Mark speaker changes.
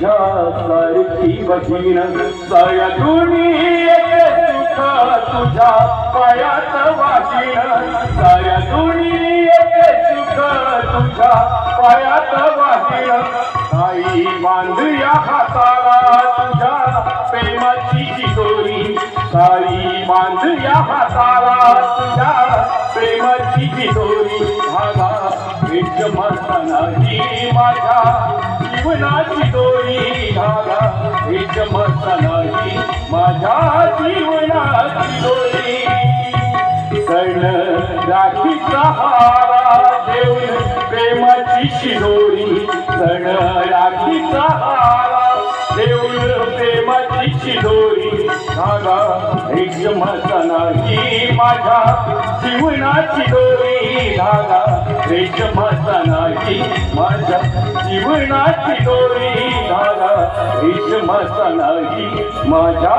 Speaker 1: तुझ्या सारखी बहीण साऱ्या दुनियेत सुख तुझ्या पायात वाशीण साऱ्या दुनियेत सुख तुझ्या पायात वाशीण ताई बांधूया हाताला तुझ्या प्रेमाची चितोरी ताई बांधूया हाताला तुझ्या प्रेमाची चितोरी धागा विष नाही माझ्या जीवनाची दोरी धागा विष नाही माझ्या जीवनाची दोरी सण राखीचा हारा देऊन प्रेमाची शिदोरी सण राखीचा हारा देऊन प्रेमाची शिदोरी धागा विष नाही माझ्या जीवनाची दोरी धागा विष नाही माझ्या जीवनाची दोरी धागा विष नाही माझ्या